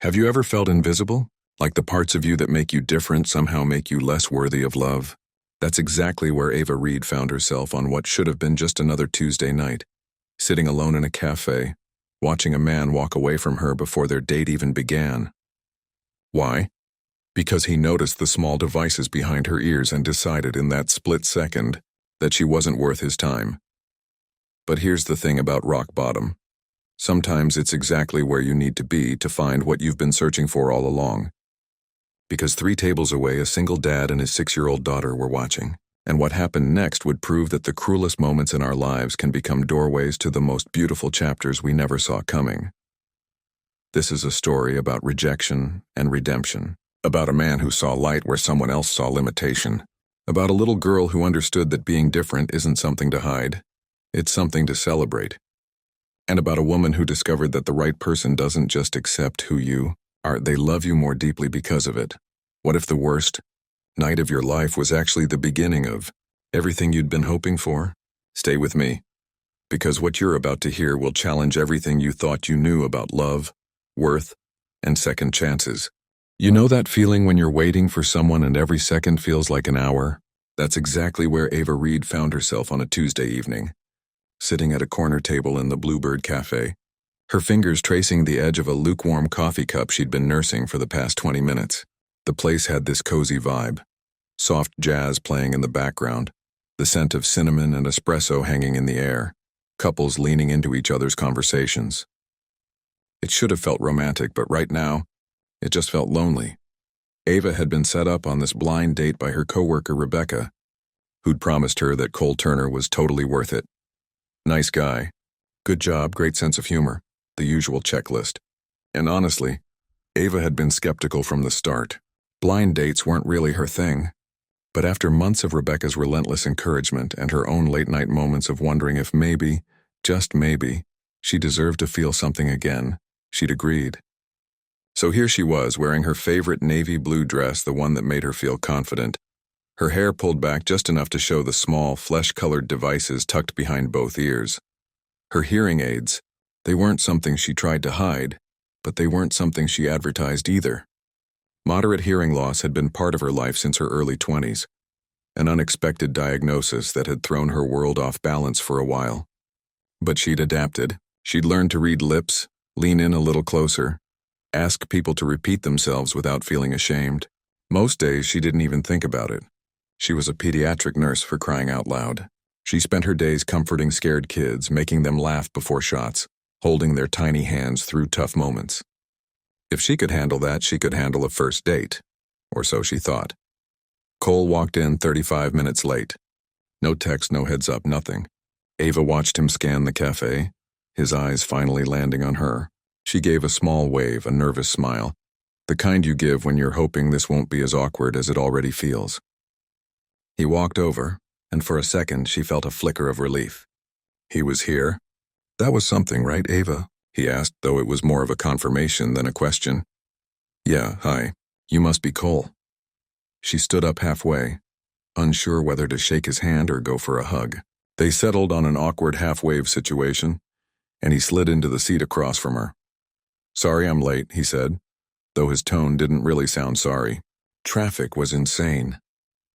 Have you ever felt invisible? Like the parts of you that make you different somehow make you less worthy of love? That's exactly where Ava Reed found herself on what should have been just another Tuesday night, sitting alone in a cafe, watching a man walk away from her before their date even began. Why? Because he noticed the small devices behind her ears and decided in that split second that she wasn't worth his time. But here's the thing about rock bottom. Sometimes it's exactly where you need to be to find what you've been searching for all along. Because 3 tables away, a single dad and his 6-year-old daughter were watching, and what happened next would prove that the cruelest moments in our lives can become doorways to the most beautiful chapters we never saw coming. This is a story about rejection and redemption, about a man who saw light where someone else saw limitation, about a little girl who understood that being different isn't something to hide, it's something to celebrate. And about a woman who discovered that the right person doesn't just accept who you are, they love you more deeply because of it. What if the worst night of your life was actually the beginning of everything you'd been hoping for? Stay with me, because what you're about to hear will challenge everything you thought you knew about love, worth, and second chances. You know that feeling when you're waiting for someone and every second feels like an hour? That's exactly where Ava Reed found herself on a Tuesday evening, sitting at a corner table in the Bluebird Cafe, her fingers tracing the edge of a lukewarm coffee cup she'd been nursing for the past 20 minutes. The place had this cozy vibe, soft jazz playing in the background, the scent of cinnamon and espresso hanging in the air, couples leaning into each other's conversations. It should have felt romantic, but right now, it just felt lonely. Ava had been set up on this blind date by her coworker Rebecca, who'd promised her that Cole Turner was totally worth it. Nice guy, good job, great sense of humor, the usual checklist. And honestly, Ava had been skeptical from the start. Blind dates weren't really her thing. But after months of Rebecca's relentless encouragement and her own late-night moments of wondering if maybe, just maybe, she deserved to feel something again, she'd agreed. So here she was, wearing her favorite navy blue dress, the one that made her feel confident, her hair pulled back just enough to show the small, flesh-colored devices tucked behind both ears. Her hearing aids, they weren't something she tried to hide, but they weren't something she advertised either. Moderate hearing loss had been part of her life since her early 20s, an unexpected diagnosis that had thrown her world off balance for a while. But she'd adapted. She'd learned to read lips, lean in a little closer, ask people to repeat themselves without feeling ashamed. Most days she didn't even think about it. She was a pediatric nurse, for crying out loud. She spent her days comforting scared kids, making them laugh before shots, holding their tiny hands through tough moments. If she could handle that, she could handle a first date, or so she thought. Cole walked in 35 minutes late. No text, no heads up, nothing. Ava watched him scan the cafe, his eyes finally landing on her. She gave a small wave, a nervous smile, the kind you give when you're hoping this won't be as awkward as it already feels. He walked over, and for a second she felt a flicker of relief. He was here? That was something, right, Ava? He asked, though it was more of a confirmation than a question. Yeah, hi. You must be Cole. She stood up halfway, unsure whether to shake his hand or go for a hug. They settled on an awkward half-wave situation, and he slid into the seat across from her. Sorry I'm late, he said, though his tone didn't really sound sorry. Traffic was insane.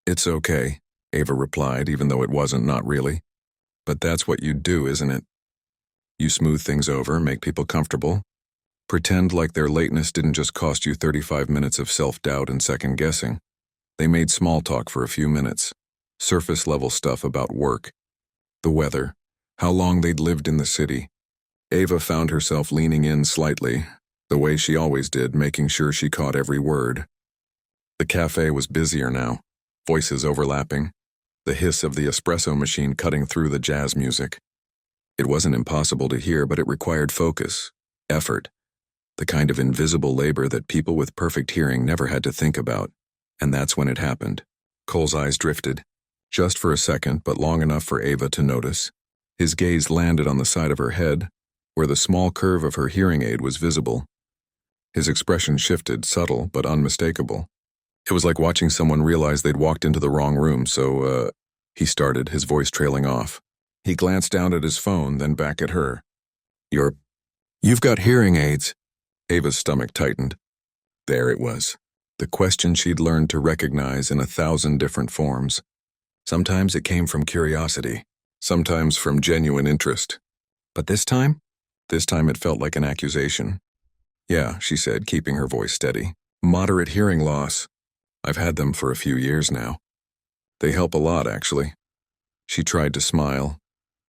It's okay, Ava replied, even though it wasn't, not really. But that's what you do, isn't it? You smooth things over, make people comfortable. Pretend like their lateness didn't just cost you 35 minutes of self-doubt and second-guessing. They made small talk for a few minutes. Surface-level stuff about work, the weather, how long they'd lived in the city. Ava found herself leaning in slightly, the way she always did, making sure she caught every word. The cafe was busier now, voices overlapping, the hiss of the espresso machine cutting through the jazz music. It wasn't impossible to hear, but it required focus, effort, the kind of invisible labor that people with perfect hearing never had to think about. And that's when it happened. Cole's eyes drifted, just for a second, but long enough for Ava to notice. His gaze landed on the side of her head, where the small curve of her hearing aid was visible. His expression shifted, subtle but unmistakable. It was like watching someone realize they'd walked into the wrong room, he started, his voice trailing off. He glanced down at his phone, then back at her. You've got hearing aids. Ava's stomach tightened. There it was. The question she'd learned to recognize in 1,000 different forms. Sometimes it came from curiosity, sometimes from genuine interest. But this time it felt like an accusation. Yeah, she said, keeping her voice steady. Moderate hearing loss. I've had them for a few years now. They help a lot, actually. She tried to smile,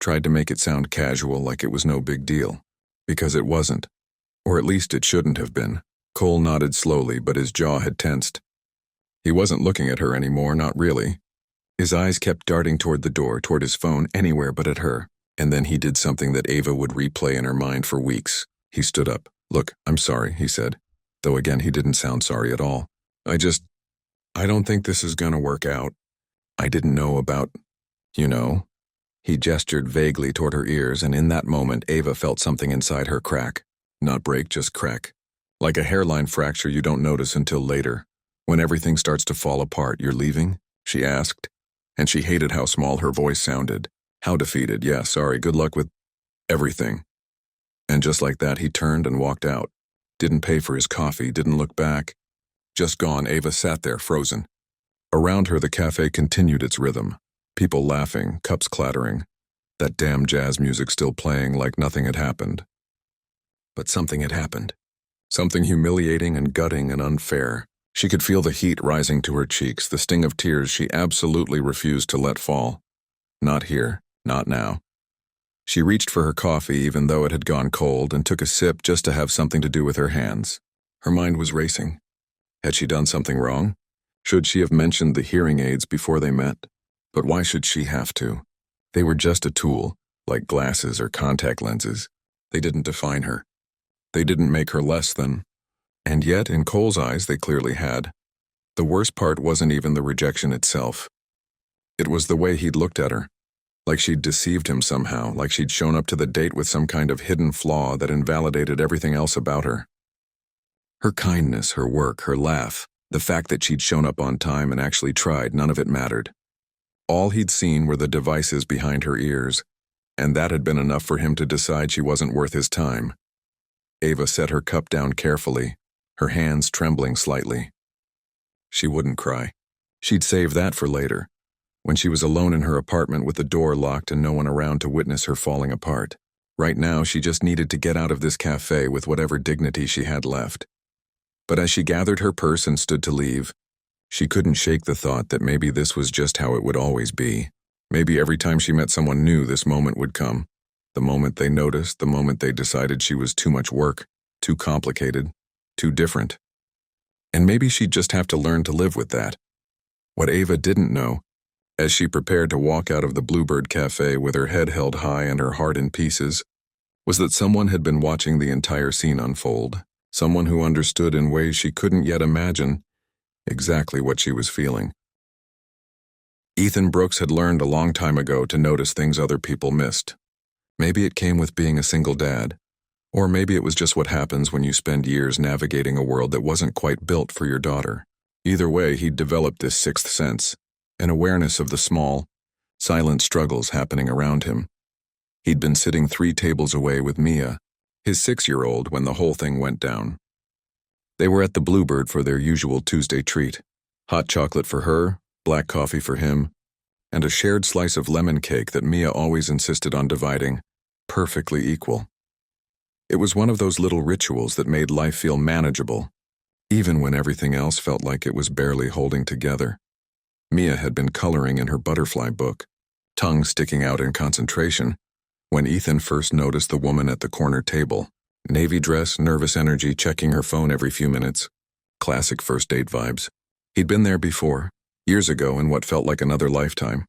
tried to make it sound casual, like it was no big deal. Because it wasn't. Or at least it shouldn't have been. Cole nodded slowly, but his jaw had tensed. He wasn't looking at her anymore, not really. His eyes kept darting toward the door, toward his phone, anywhere but at her. And then he did something that Ava would replay in her mind for weeks. He stood up. Look, I'm sorry, he said. Though again, he didn't sound sorry at all. I don't think this is gonna work out. I didn't know about, you know. He gestured vaguely toward her ears, and in that moment, Ava felt something inside her crack. Not break, just crack. Like a hairline fracture you don't notice until later. When everything starts to fall apart, you're leaving? She asked. And she hated how small her voice sounded. How defeated. Yeah, sorry, good luck with everything. And just like that, he turned and walked out. Didn't pay for his coffee, didn't look back. Just gone, Ava sat there, frozen. Around her, the cafe continued its rhythm. People laughing, cups clattering. That damn jazz music still playing like nothing had happened. But something had happened. Something humiliating and gutting and unfair. She could feel the heat rising to her cheeks, the sting of tears she absolutely refused to let fall. Not here, not now. She reached for her coffee even though it had gone cold and took a sip just to have something to do with her hands. Her mind was racing. Had she done something wrong? Should she have mentioned the hearing aids before they met? But why should she have to? They were just a tool, like glasses or contact lenses. They didn't define her. They didn't make her less than. And yet, in Cole's eyes, they clearly had. The worst part wasn't even the rejection itself. It was the way he'd looked at her. Like she'd deceived him somehow, like she'd shown up to the date with some kind of hidden flaw that invalidated everything else about her. Her kindness, her work, her laugh, the fact that she'd shown up on time and actually tried, none of it mattered. All he'd seen were the devices behind her ears, and that had been enough for him to decide she wasn't worth his time. Ava set her cup down carefully, her hands trembling slightly. She wouldn't cry. She'd save that for later, when she was alone in her apartment with the door locked and no one around to witness her falling apart. Right now, she just needed to get out of this cafe with whatever dignity she had left. But as she gathered her purse and stood to leave, she couldn't shake the thought that maybe this was just how it would always be. Maybe every time she met someone new, this moment would come. The moment they noticed, the moment they decided she was too much work, too complicated, too different. And maybe she'd just have to learn to live with that. What Ava didn't know, as she prepared to walk out of the Bluebird Cafe with her head held high and her heart in pieces, was that someone had been watching the entire scene unfold. Someone who understood in ways she couldn't yet imagine exactly what she was feeling. Ethan Brooks had learned a long time ago to notice things other people missed. Maybe it came with being a single dad, or maybe it was just what happens when you spend years navigating a world that wasn't quite built for your daughter. Either way, he'd developed this sixth sense, an awareness of the small, silent struggles happening around him. He'd been sitting 3 tables away with Mia, his 6-year-old, when the whole thing went down. They were at the Bluebird for their usual Tuesday treat. Hot chocolate for her, black coffee for him, and a shared slice of lemon cake that Mia always insisted on dividing, perfectly equal. It was one of those little rituals that made life feel manageable, even when everything else felt like it was barely holding together. Mia had been coloring in her butterfly book, tongue sticking out in concentration, when Ethan first noticed the woman at the corner table. Navy dress, nervous energy, checking her phone every few minutes. Classic first date vibes. He'd been there before, years ago in what felt like another lifetime,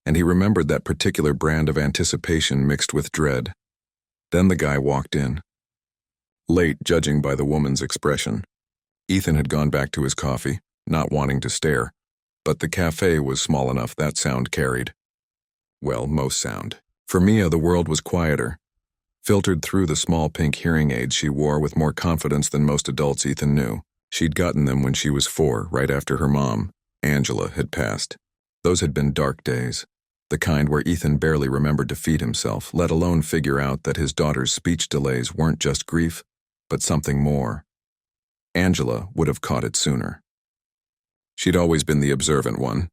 and he remembered that particular brand of anticipation mixed with dread. Then the guy walked in. Late, judging by the woman's expression. Ethan had gone back to his coffee, not wanting to stare, but the cafe was small enough that sound carried. Well, most sound. For Mia, the world was quieter, filtered through the small pink hearing aids she wore with more confidence than most adults Ethan knew. She'd gotten them when she was 4, right after her mom, Angela, had passed. Those had been dark days, the kind where Ethan barely remembered to feed himself, let alone figure out that his daughter's speech delays weren't just grief, but something more. Angela would have caught it sooner. She'd always been the observant one,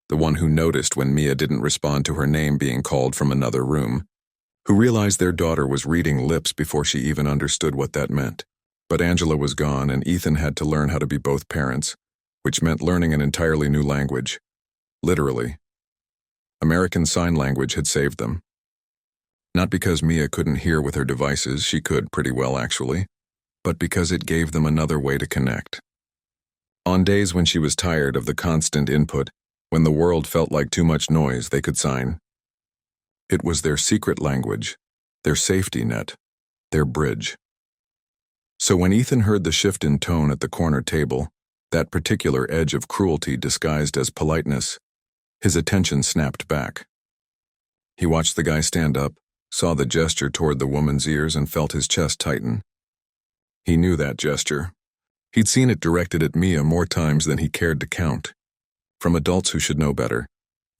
the one who noticed when Mia didn't respond to her name being called from another room, who realized their daughter was reading lips before she even understood what that meant. But Angela was gone, and Ethan had to learn how to be both parents, which meant learning an entirely new language. Literally. American Sign Language had saved them. Not because Mia couldn't hear with her devices, she could pretty well actually, but because it gave them another way to connect. On days when she was tired of the constant input, when the world felt like too much noise, they could sign. It was their secret language, their safety net, their bridge. So when Ethan heard the shift in tone at the corner table, that particular edge of cruelty disguised as politeness, his attention snapped back. He watched the guy stand up, saw the gesture toward the woman's ears, and felt his chest tighten. He knew that gesture. He'd seen it directed at Mia more times than he cared to count. From adults who should know better,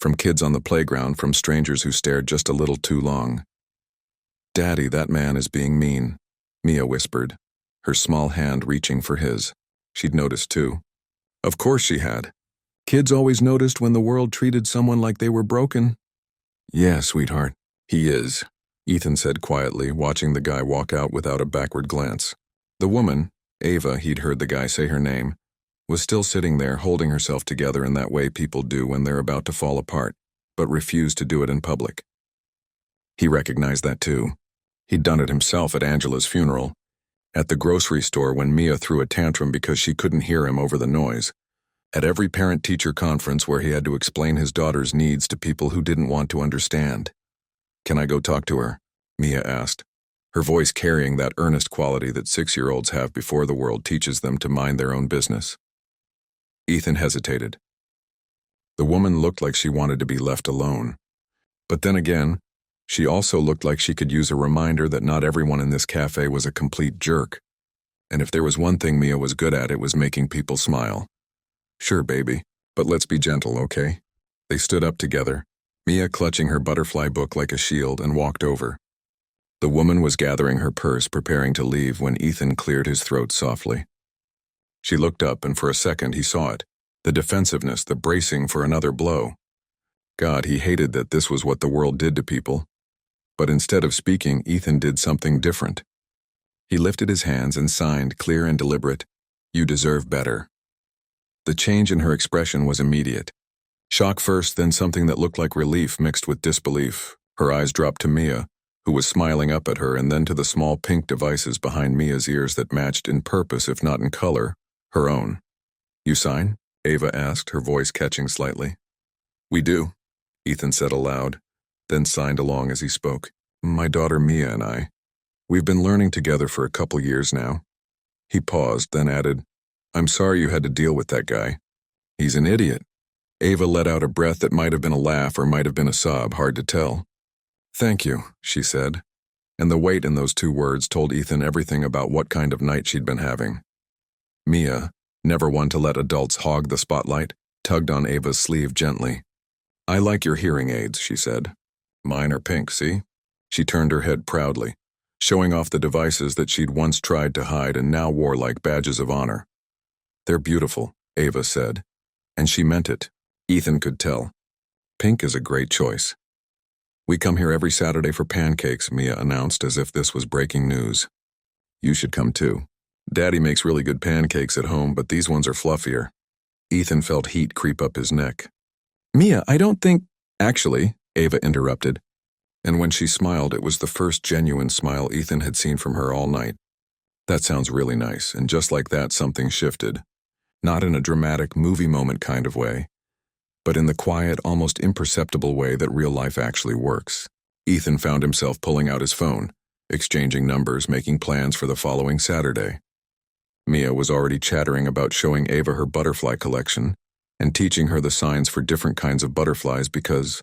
from kids on the playground, from strangers who stared just a little too long. "Daddy, that man is being mean," Mia whispered, her small hand reaching for his. She'd noticed too. Of course she had. Kids always noticed when the world treated someone like they were broken. "Yeah, sweetheart, he is," Ethan said quietly, watching the guy walk out without a backward glance. The woman, Ava, he'd heard the guy say her name, was still sitting there holding herself together in that way people do when they're about to fall apart, but refused to do it in public. He recognized that too. He'd done it himself at Angela's funeral, at the grocery store when Mia threw a tantrum because she couldn't hear him over the noise, at every parent-teacher conference where he had to explain his daughter's needs to people who didn't want to understand. "Can I go talk to her?" Mia asked, her voice carrying that earnest quality that 6-year-olds have before the world teaches them to mind their own business. Ethan hesitated. The woman looked like she wanted to be left alone. But then again, she also looked like she could use a reminder that not everyone in this cafe was a complete jerk. And if there was one thing Mia was good at, it was making people smile. "Sure, baby, but let's be gentle, okay?" They stood up together, Mia clutching her butterfly book like a shield, and walked over. The woman was gathering her purse, preparing to leave, when Ethan cleared his throat softly. She looked up, and for a second he saw it, the defensiveness, the bracing for another blow. God, he hated that this was what the world did to people. But instead of speaking, Ethan did something different. He lifted his hands and signed, clear and deliberate, "You deserve better." The change in her expression was immediate. Shock first, then something that looked like relief mixed with disbelief. Her eyes dropped to Mia, who was smiling up at her, and then to the small pink devices behind Mia's ears that matched in purpose, if not in color, her own. "You sign?" Ava asked, her voice catching slightly. "We do," Ethan said aloud, then signed along as he spoke. "My daughter Mia and I. We've been learning together for a couple years now." He paused, then added, "I'm sorry you had to deal with that guy. He's an idiot." Ava let out a breath that might have been a laugh or might have been a sob, hard to tell. "Thank you," she said, and the weight in those two words told Ethan everything about what kind of night she'd been having. Mia, never one to let adults hog the spotlight, tugged on Ava's sleeve gently. "I like your hearing aids," she said. "Mine are pink, see?" She turned her head proudly, showing off the devices that she'd once tried to hide and now wore like badges of honor. "They're beautiful," Ava said, and she meant it. Ethan could tell. "Pink is a great choice." "We come here every Saturday for pancakes," Mia announced as if this was breaking news. "You should come too. Daddy makes really good pancakes at home, but these ones are fluffier." Ethan felt heat creep up his neck. "Mia, I don't think—" "Actually," Ava interrupted, and when she smiled, it was the first genuine smile Ethan had seen from her all night. "That sounds really nice," and just like that something shifted. Not in a dramatic movie moment kind of way, but in the quiet, almost imperceptible way that real life actually works. Ethan found himself pulling out his phone, exchanging numbers, making plans for the following Saturday. Mia was already chattering about showing Ava her butterfly collection and teaching her the signs for different kinds of butterflies because,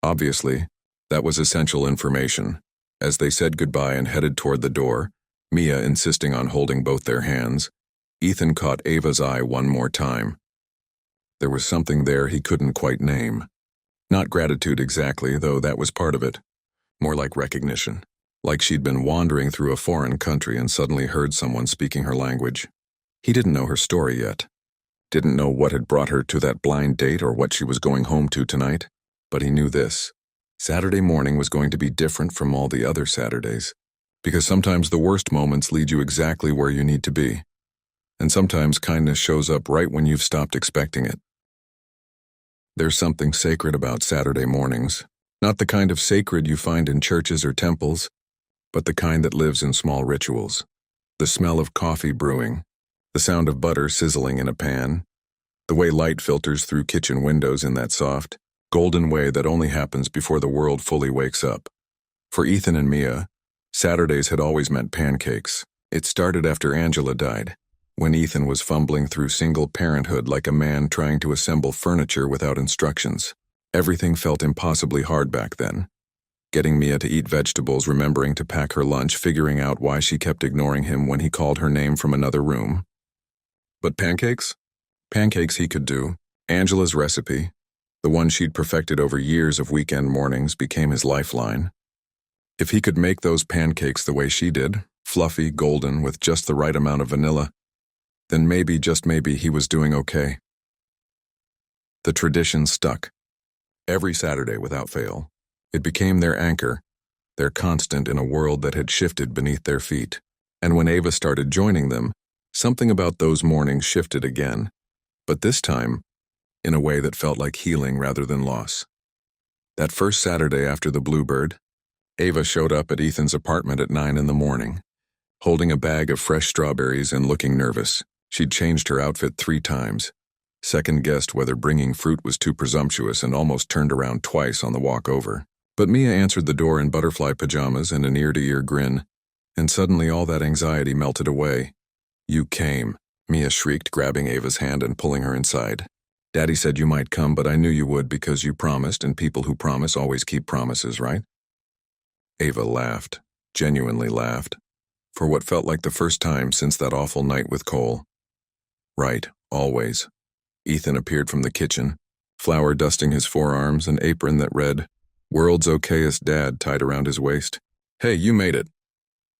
obviously, that was essential information. As they said goodbye and headed toward the door, Mia insisting on holding both their hands, Ethan caught Ava's eye one more time. There was something there he couldn't quite name. Not gratitude exactly, though that was part of it. More like recognition. like she'd been wandering through a foreign country and suddenly heard someone speaking her language. He didn't know her story yet, didn't know what had brought her to that blind date or what she was going home to tonight, but he knew this. Saturday morning was going to be different from all the other Saturdays, because sometimes the worst moments lead you exactly where you need to be, and sometimes kindness shows up right when you've stopped expecting it. There's something sacred about Saturday mornings, not the kind of sacred you find in churches or temples, but the kind that lives in small rituals. The smell of coffee brewing, the sound of butter sizzling in a pan, the way light filters through kitchen windows in that soft, golden way that only happens before the world fully wakes up. For Ethan and Mia, Saturdays had always meant pancakes. It started after Angela died, when Ethan was fumbling through single parenthood like a man trying to assemble furniture without instructions. Everything felt impossibly hard back then. Getting Mia to eat vegetables, remembering to pack her lunch, figuring out why she kept ignoring him when he called her name from another room. But pancakes? Pancakes he could do. Angela's recipe, the one she'd perfected over years of weekend mornings, became his lifeline. If he could make those pancakes the way she did, fluffy, golden, with just the right amount of vanilla, then maybe, just maybe, he was doing okay. The tradition stuck. Every Saturday without fail. It became their anchor, their constant in a world that had shifted beneath their feet. And when Ava started joining them, something about those mornings shifted again, but this time, in a way that felt like healing rather than loss. That first Saturday after the Bluebird, Ava showed up at Ethan's apartment at 9 a.m, holding a bag of fresh strawberries and looking nervous. She'd changed her outfit 3 times, second-guessed whether bringing fruit was too presumptuous, and almost turned around twice on the walk over. But Mia answered the door in butterfly pajamas and an ear-to-ear grin, and suddenly all that anxiety melted away. "You came," Mia shrieked, grabbing Ava's hand and pulling her inside. "Daddy said you might come, but I knew you would because you promised, and people who promise always keep promises, right?" Ava laughed, genuinely laughed, for what felt like the first time since that awful night with Cole. "Right, always." Ethan appeared from the kitchen, flour dusting his forearms, an apron that read, "World's okayest dad," tied around his waist. "Hey, you made it."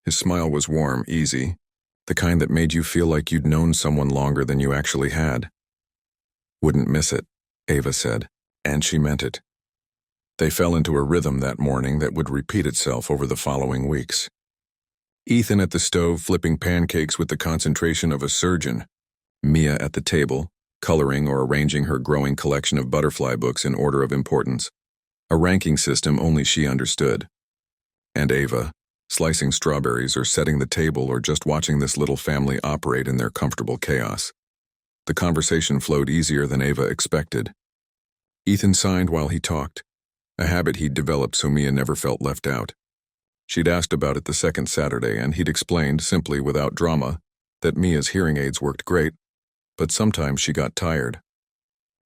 His smile was warm, easy, the kind that made you feel like you'd known someone longer than you actually had. "Wouldn't miss it," Ava said, and she meant it. They fell into a rhythm that morning that would repeat itself over the following weeks. Ethan at the stove flipping pancakes with the concentration of a surgeon, Mia at the table, coloring or arranging her growing collection of butterfly books in order of importance, a ranking system only she understood. And Ava, slicing strawberries or setting the table or just watching this little family operate in their comfortable chaos. The conversation flowed easier than Ava expected. Ethan signed while he talked, a habit he'd developed so Mia never felt left out. She'd asked about it the second Saturday, and he'd explained, simply without drama, that Mia's hearing aids worked great, but sometimes she got tired.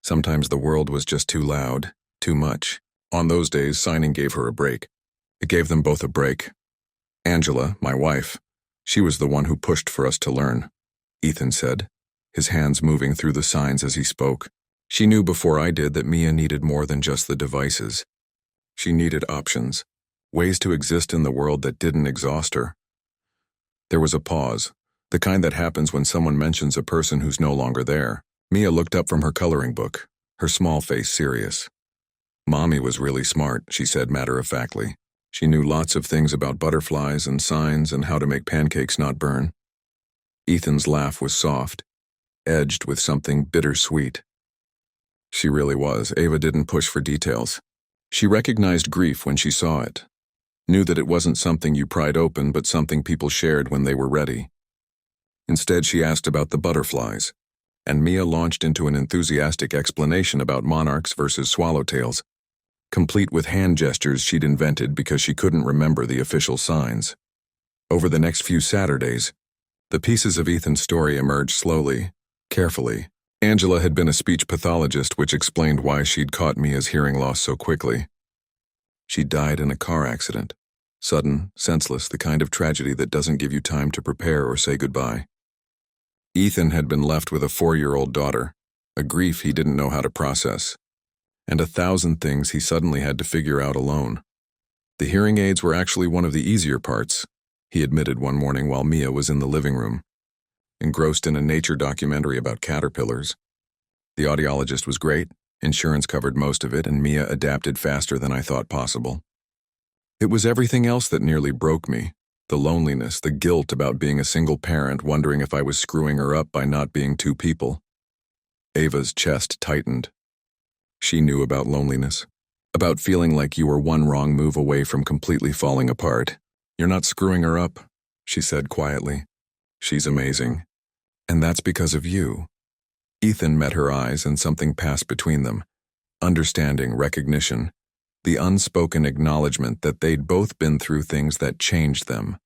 Sometimes the world was just too loud, too much. On those days, signing gave her a break. It gave them both a break. Angela, my wife, she was the one who pushed for us to learn, Ethan said, his hands moving through the signs as he spoke. She knew before I did that Mia needed more than just the devices. She needed options, ways to exist in the world that didn't exhaust her. There was a pause, the kind that happens when someone mentions a person who's no longer there. Mia looked up from her coloring book, her small face serious. "Mommy was really smart," she said matter-of-factly. She knew lots of things about butterflies and signs and how to make pancakes not burn. Ethan's laugh was soft, edged with something bittersweet. She really was. Ava didn't push for details. She recognized grief when she saw it, knew that it wasn't something you pried open but something people shared when they were ready. Instead, she asked about the butterflies, and Mia launched into an enthusiastic explanation about monarchs versus swallowtails, complete with hand gestures she'd invented because she couldn't remember the official signs. Over the next few Saturdays, the pieces of Ethan's story emerged slowly, carefully. Angela had been a speech pathologist, which explained why she'd caught Mia's hearing loss so quickly. She died in a car accident. Sudden, senseless, the kind of tragedy that doesn't give you time to prepare or say goodbye. Ethan had been left with a 4-year-old daughter, a grief he didn't know how to process, and 1,000 things he suddenly had to figure out alone. The hearing aids were actually one of the easier parts, he admitted one morning while Mia was in the living room, engrossed in a nature documentary about caterpillars. The audiologist was great, insurance covered most of it, and Mia adapted faster than I thought possible. It was everything else that nearly broke me. The loneliness, the guilt about being a single parent, wondering if I was screwing her up by not being two people. Ava's chest tightened. She knew about loneliness, about feeling like you were one wrong move away from completely falling apart. You're not screwing her up, she said quietly. She's amazing. And that's because of you. Ethan met her eyes and something passed between them. Understanding, recognition. The unspoken acknowledgement that they'd both been through things that changed them.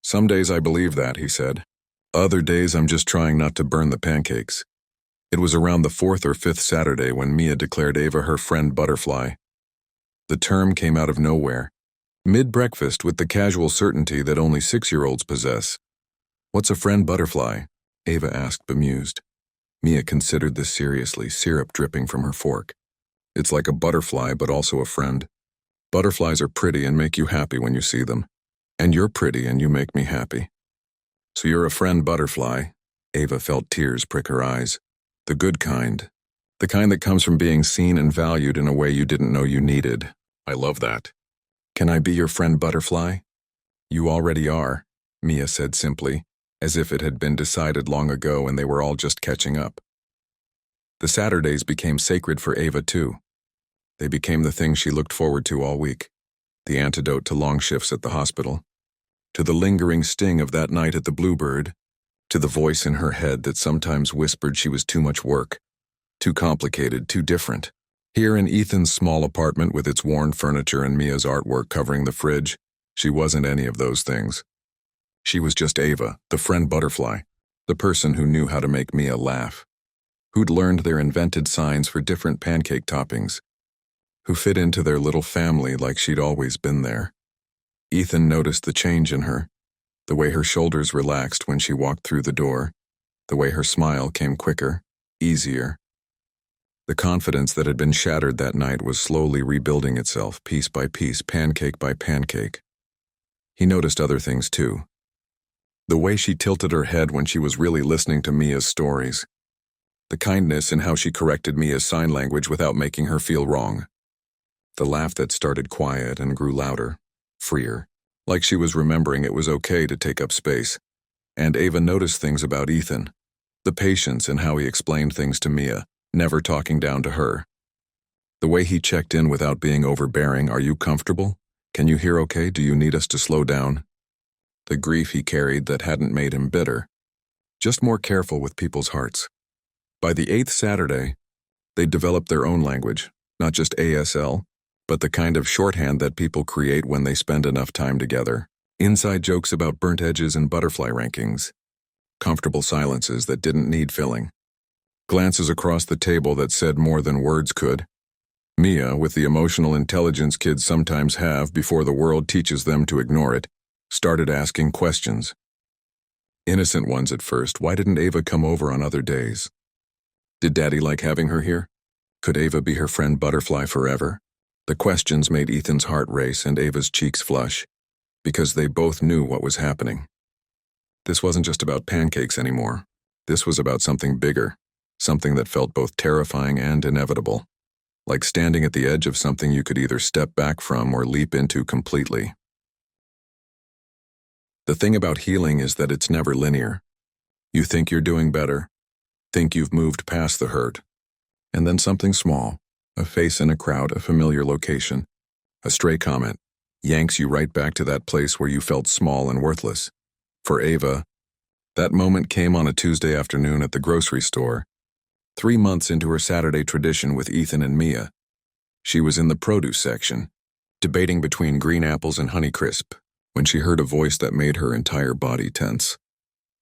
Some days I believe that, he said. Other days I'm just trying not to burn the pancakes. It was around the 4th or 5th Saturday when Mia declared Ava her friend butterfly. The term came out of nowhere, mid-breakfast with the casual certainty that only 6-year-olds possess. What's a friend butterfly? Ava asked, bemused. Mia considered this seriously, syrup dripping from her fork. It's like a butterfly, but also a friend. Butterflies are pretty and make you happy when you see them. And you're pretty and you make me happy. So you're a friend butterfly. Ava felt tears prick her eyes. The good kind. The kind that comes from being seen and valued in a way you didn't know you needed. I love that. Can I be your friend butterfly? You already are, Mia said simply, as if it had been decided long ago and they were all just catching up. The Saturdays became sacred for Ava too. They became the thing she looked forward to all week. The antidote to long shifts at the hospital. To the lingering sting of that night at the Bluebird. To the voice in her head that sometimes whispered she was too much work. Too complicated, too different. Here in Ethan's small apartment with its worn furniture and Mia's artwork covering the fridge, she wasn't any of those things. She was just Ava, the friend butterfly, the person who knew how to make Mia laugh, who'd learned their invented signs for different pancake toppings, who fit into their little family like she'd always been there. Ethan noticed the change in her, the way her shoulders relaxed when she walked through the door, the way her smile came quicker, easier. The confidence that had been shattered that night was slowly rebuilding itself, piece by piece, pancake by pancake. He noticed other things too. The way she tilted her head when she was really listening to Mia's stories. The kindness in how she corrected Mia's sign language without making her feel wrong. The laugh that started quiet and grew louder, freer, like she was remembering it was okay to take up space. And Ava noticed things about Ethan. The patience in how he explained things to Mia, never talking down to her. The way he checked in without being overbearing. Are you comfortable? Can you hear okay? Do you need us to slow down? The grief he carried that hadn't made him bitter. Just more careful with people's hearts. By the 8th Saturday, they'd developed their own language, not just ASL, but the kind of shorthand that people create when they spend enough time together. Inside jokes about burnt edges and butterfly rankings. Comfortable silences that didn't need filling. Glances across the table that said more than words could. Mia, with the emotional intelligence kids sometimes have before the world teaches them to ignore it, started asking questions. Innocent ones at first. Why didn't Ava come over on other days? Did Daddy like having her here? Could Ava be her friend butterfly forever? The questions made Ethan's heart race and Ava's cheeks flush, because they both knew what was happening. This wasn't just about pancakes anymore. This was about something bigger, something that felt both terrifying and inevitable, like standing at the edge of something you could either step back from or leap into completely. The thing about healing is that it's never linear. You think you're doing better, think you've moved past the hurt, and then something small, a face in a crowd, a familiar location, a stray comment, yanks you right back to that place where you felt small and worthless. For Ava, that moment came on a Tuesday afternoon at the grocery store, 3 months into her Saturday tradition with Ethan and Mia. She was in the produce section, debating between green apples and Honeycrisp, when she heard a voice that made her entire body tense.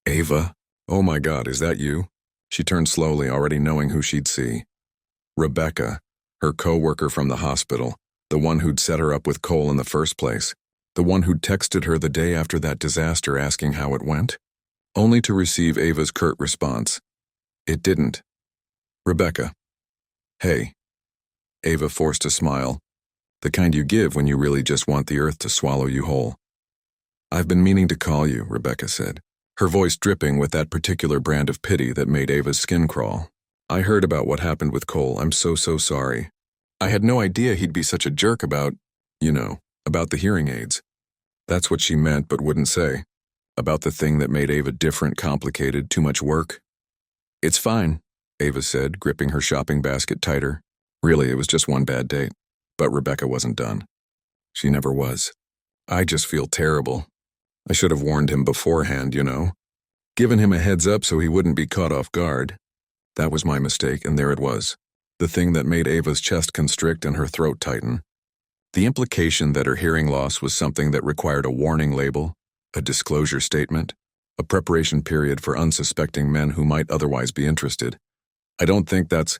Ava? Oh my God, is that you? She turned slowly, already knowing who she'd see. Rebecca, her co-worker from the hospital, the one who'd set her up with Cole in the first place, the one who'd texted her the day after that disaster asking how it went, only to receive Ava's curt response. It didn't. Rebecca. Hey. Ava forced a smile. The kind you give when you really just want the earth to swallow you whole. I've been meaning to call you, Rebecca said, her voice dripping with that particular brand of pity that made Ava's skin crawl. I heard about what happened with Cole. I'm so sorry. I had no idea he'd be such a jerk about the hearing aids. That's what she meant but wouldn't say. About the thing that made Ava different, complicated, too much work. It's fine, Ava said, gripping her shopping basket tighter. Really, it was just one bad date. But Rebecca wasn't done. She never was. I just feel terrible. I should have warned him beforehand, Given him a heads up so he wouldn't be caught off guard. That was my mistake, and there it was. The thing that made Ava's chest constrict and her throat tighten. The implication that her hearing loss was something that required a warning label, a disclosure statement, a preparation period for unsuspecting men who might otherwise be interested. I don't think that's...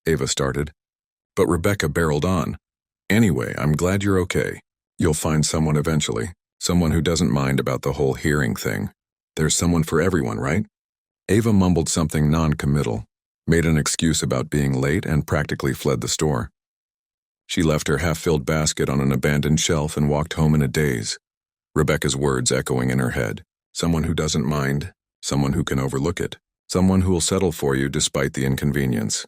Ava started. But Rebecca barreled on. Anyway, I'm glad you're okay. You'll find someone eventually. Someone who doesn't mind about the whole hearing thing. There's someone for everyone, right? Ava mumbled something non-committal, made an excuse about being late, and practically fled the store. She left her half-filled basket on an abandoned shelf and walked home in a daze, Rebecca's words echoing in her head. Someone who doesn't mind, someone who can overlook it, someone who'll settle for you despite the inconvenience.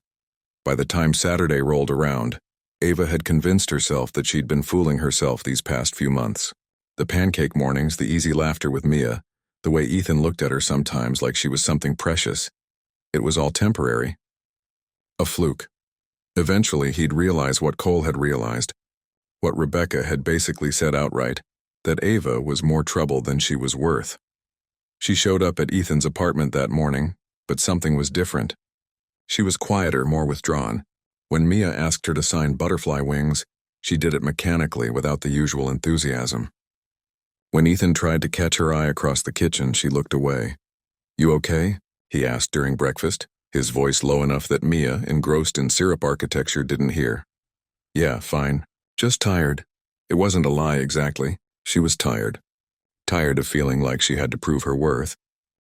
By the time Saturday rolled around, Ava had convinced herself that she'd been fooling herself these past few months. The pancake mornings, the easy laughter with Mia, the way Ethan looked at her sometimes like she was something precious. It was all temporary. A fluke. Eventually, he'd realize what Cole had realized, what Rebecca had basically said outright, that Ava was more trouble than she was worth. She showed up at Ethan's apartment that morning, but something was different. She was quieter, more withdrawn. When Mia asked her to sign butterfly wings, she did it mechanically without the usual enthusiasm. When Ethan tried to catch her eye across the kitchen, she looked away. You okay? He asked during breakfast, his voice low enough that Mia, engrossed in syrup architecture, didn't hear. Yeah, fine. Just tired. It wasn't a lie exactly. She was tired. Tired of feeling like she had to prove her worth.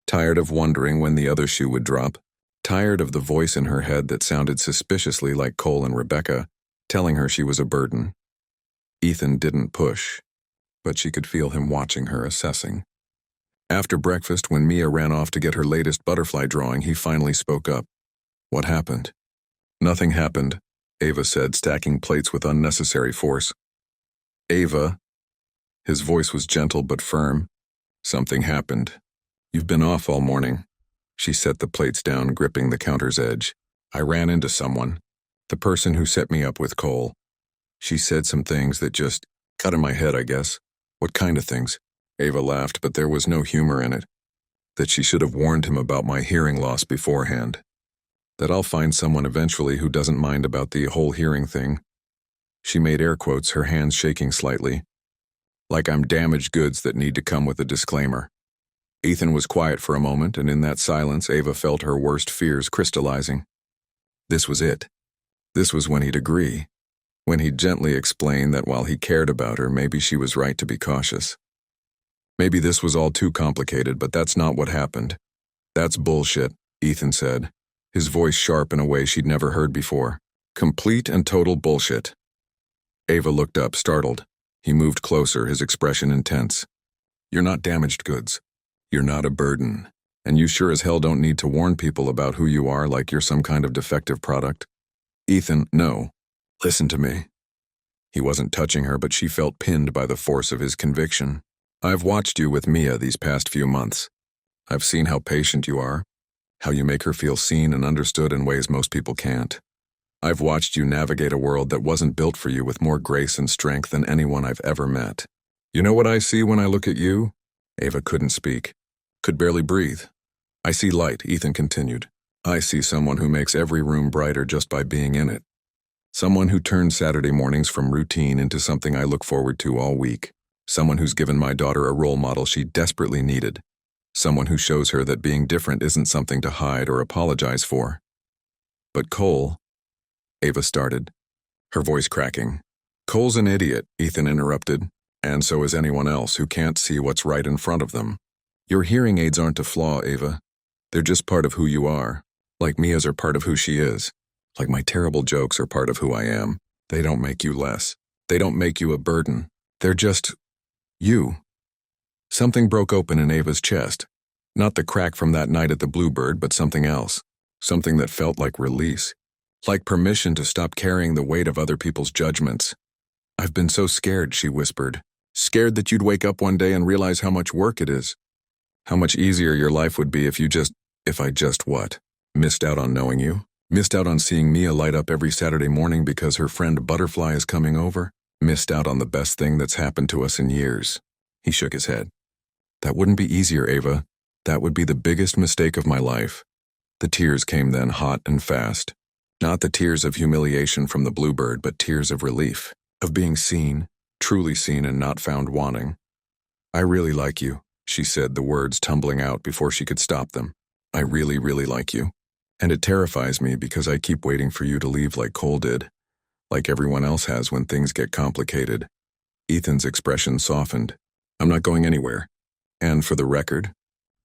Tired of wondering when the other shoe would drop. Tired of the voice in her head that sounded suspiciously like Cole and Rebecca, telling her she was a burden. Ethan didn't push, but she could feel him watching her, assessing. After breakfast, when Mia ran off to get her latest butterfly drawing, he finally spoke up. What happened? Nothing happened, Ava said, stacking plates with unnecessary force. Ava. His voice was gentle but firm. Something happened. You've been off all morning. She set the plates down, gripping the counter's edge. I ran into someone. The person who set me up with Cole. She said some things that just cut in my head, I guess. What kind of things? Ava laughed, but there was no humor in it. That she should have warned him about my hearing loss beforehand. That I'll find someone eventually who doesn't mind about the whole hearing thing. She made air quotes, her hands shaking slightly. Like I'm damaged goods that need to come with a disclaimer. Ethan was quiet for a moment, and in that silence, Ava felt her worst fears crystallizing. This was it. This was when he'd agree. When he'd gently explain that while he cared about her, maybe she was right to be cautious. Maybe this was all too complicated, but that's not what happened. That's bullshit, Ethan said, his voice sharp in a way she'd never heard before. Complete and total bullshit. Ava looked up, startled. He moved closer, his expression intense. You're not damaged goods. You're not a burden. And you sure as hell don't need to warn people about who you are like you're some kind of defective product. Ethan, no. Listen to me. He wasn't touching her, but she felt pinned by the force of his conviction. I've watched you with Mia these past few months. I've seen how patient you are, how you make her feel seen and understood in ways most people can't. I've watched you navigate a world that wasn't built for you with more grace and strength than anyone I've ever met. You know what I see when I look at you? Ava couldn't speak, could barely breathe. I see light, Ethan continued. I see someone who makes every room brighter just by being in it. Someone who turns Saturday mornings from routine into something I look forward to all week. Someone who's given my daughter a role model she desperately needed. Someone who shows her that being different isn't something to hide or apologize for. But Cole, Ava started, her voice cracking. Cole's an idiot, Ethan interrupted, and so is anyone else who can't see what's right in front of them. Your hearing aids aren't a flaw, Ava. They're just part of who you are, like Mia's are part of who she is. Like my terrible jokes are part of who I am. They don't make you less. They don't make you a burden. They're just you. Something broke open in Ava's chest. Not the crack from that night at the Bluebird, but something else. Something that felt like release. Like permission to stop carrying the weight of other people's judgments. "I've been so scared," she whispered. "Scared that you'd wake up one day and realize how much work it is. How much easier your life would be if I just what? Missed out on knowing you? Missed out on seeing Mia light up every Saturday morning because her friend Butterfly is coming over? Missed out on the best thing that's happened to us in years." He shook his head. "That wouldn't be easier, Ava. That would be the biggest mistake of my life." The tears came then hot and fast. Not the tears of humiliation from the Bluebird, but tears of relief. Of being seen, truly seen and not found wanting. "I really like you," she said, the words tumbling out before she could stop them. "I really, really like you. And it terrifies me because I keep waiting for you to leave like Cole did. Like everyone else has when things get complicated." Ethan's expression softened. "I'm not going anywhere. And for the record,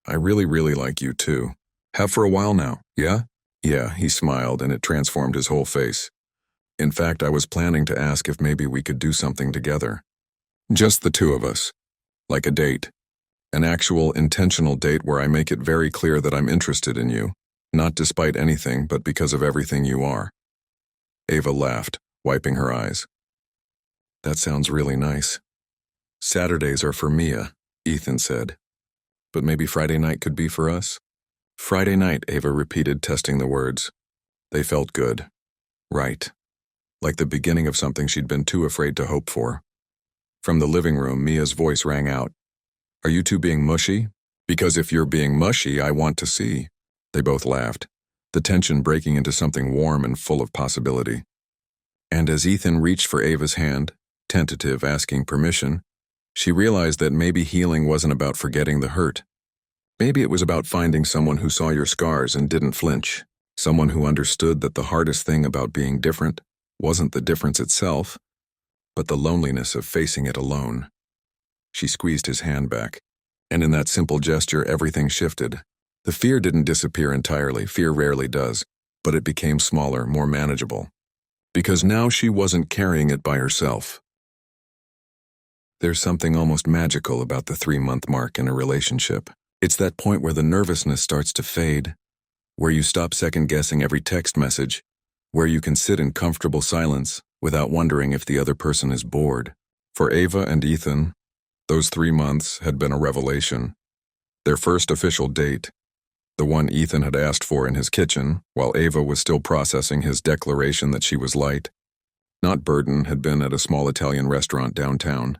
I really, really like you too. Have for a while now, yeah?" "Yeah," he smiled, and it transformed his whole face. "In fact, I was planning to ask if maybe we could do something together. Just the two of us. Like a date. An actual, intentional date where I make it very clear that I'm interested in you. Not despite anything, but because of everything you are." Ava laughed, wiping her eyes. "That sounds really nice." "Saturdays are for Mia," Ethan said. "But maybe Friday night could be for us?" "Friday night," Ava repeated, testing the words. They felt good. Right. Like the beginning of something she'd been too afraid to hope for. From the living room, Mia's voice rang out. "Are you two being mushy? Because if you're being mushy, I want to see." They both laughed, the tension breaking into something warm and full of possibility. And as Ethan reached for Ava's hand, tentative, asking permission, she realized that maybe healing wasn't about forgetting the hurt. Maybe it was about finding someone who saw your scars and didn't flinch. Someone who understood that the hardest thing about being different wasn't the difference itself, but the loneliness of facing it alone. She squeezed his hand back, and in that simple gesture everything shifted. The fear didn't disappear entirely, fear rarely does, but it became smaller, more manageable. Because now she wasn't carrying it by herself. There's something almost magical about the 3-month mark in a relationship. It's that point where the nervousness starts to fade, where you stop second-guessing every text message, where you can sit in comfortable silence without wondering if the other person is bored. For Ava and Ethan, those 3 months had been a revelation. Their first official date, the one Ethan had asked for in his kitchen, while Ava was still processing his declaration that she was light, not burden, had been at a small Italian restaurant downtown.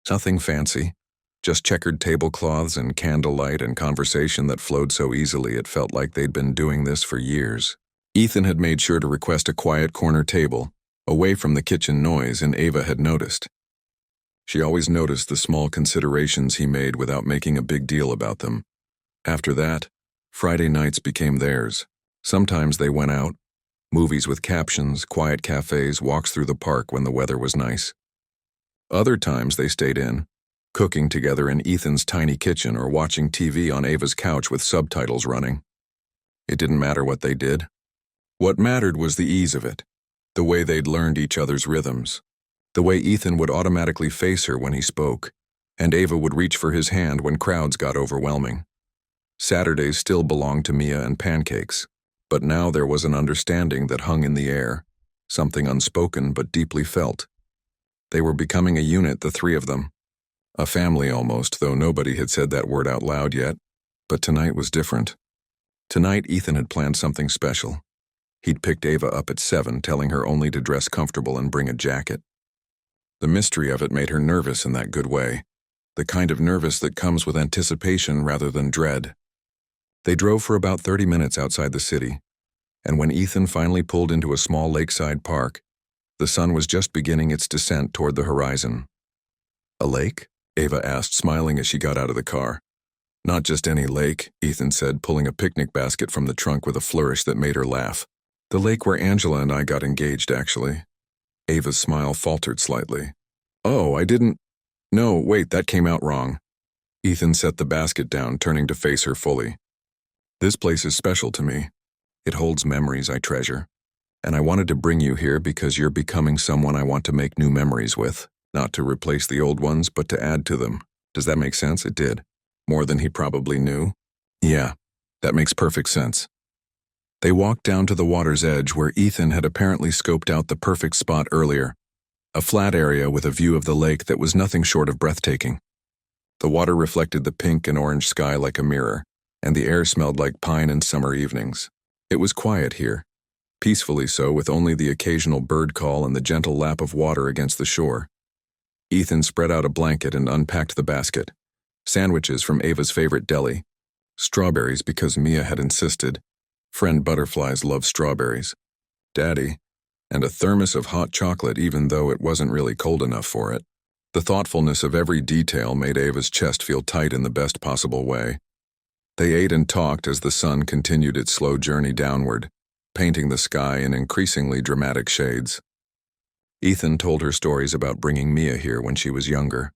Nothing fancy. Just checkered tablecloths and candlelight and conversation that flowed so easily it felt like they'd been doing this for years. Ethan had made sure to request a quiet corner table, away from the kitchen noise, and Ava had noticed. She always noticed the small considerations he made without making a big deal about them. After that, Friday nights became theirs. Sometimes they went out. Movies with captions, quiet cafés, walks through the park when the weather was nice. Other times they stayed in, cooking together in Ethan's tiny kitchen or watching TV on Ava's couch with subtitles running. It didn't matter what they did. What mattered was the ease of it, the way they'd learned each other's rhythms, the way Ethan would automatically face her when he spoke, and Ava would reach for his hand when crowds got overwhelming. Saturdays still belonged to Mia and Pancakes, but now there was an understanding that hung in the air, something unspoken but deeply felt. They were becoming a unit, the three of them. A family almost, though nobody had said that word out loud yet. But tonight was different. Tonight Ethan had planned something special. He'd picked Ava up at 7, telling her only to dress comfortable and bring a jacket. The mystery of it made her nervous in that good way, the kind of nervous that comes with anticipation rather than dread. They drove for about 30 minutes outside the city, and when Ethan finally pulled into a small lakeside park, the sun was just beginning its descent toward the horizon. "A lake?" Ava asked, smiling as she got out of the car. "Not just any lake," Ethan said, pulling a picnic basket from the trunk with a flourish that made her laugh. "The lake where Angela and I got engaged, actually." Ava's smile faltered slightly. "Oh, I didn't... No, wait, that came out wrong." Ethan set the basket down, turning to face her fully. "This place is special to me. It holds memories I treasure. And I wanted to bring you here because you're becoming someone I want to make new memories with. Not to replace the old ones, but to add to them. Does that make sense? It did. More than he probably knew. Yeah, that makes perfect sense. They walked down to the water's edge where Ethan had apparently scoped out the perfect spot earlier. A flat area with a view of the lake that was nothing short of breathtaking. The water reflected the pink and orange sky like a mirror, and the air smelled like pine and summer evenings. It was quiet here, peacefully so, with only the occasional bird call and the gentle lap of water against the shore. Ethan spread out a blanket and unpacked the basket. Sandwiches from Ava's favorite deli. Strawberries because Mia had insisted. Friend butterflies love strawberries. Daddy. And a thermos of hot chocolate even though it wasn't really cold enough for it. The thoughtfulness of every detail made Ava's chest feel tight in the best possible way. They ate and talked as the sun continued its slow journey downward, painting the sky in increasingly dramatic shades. Ethan told her stories about bringing Mia here when she was younger,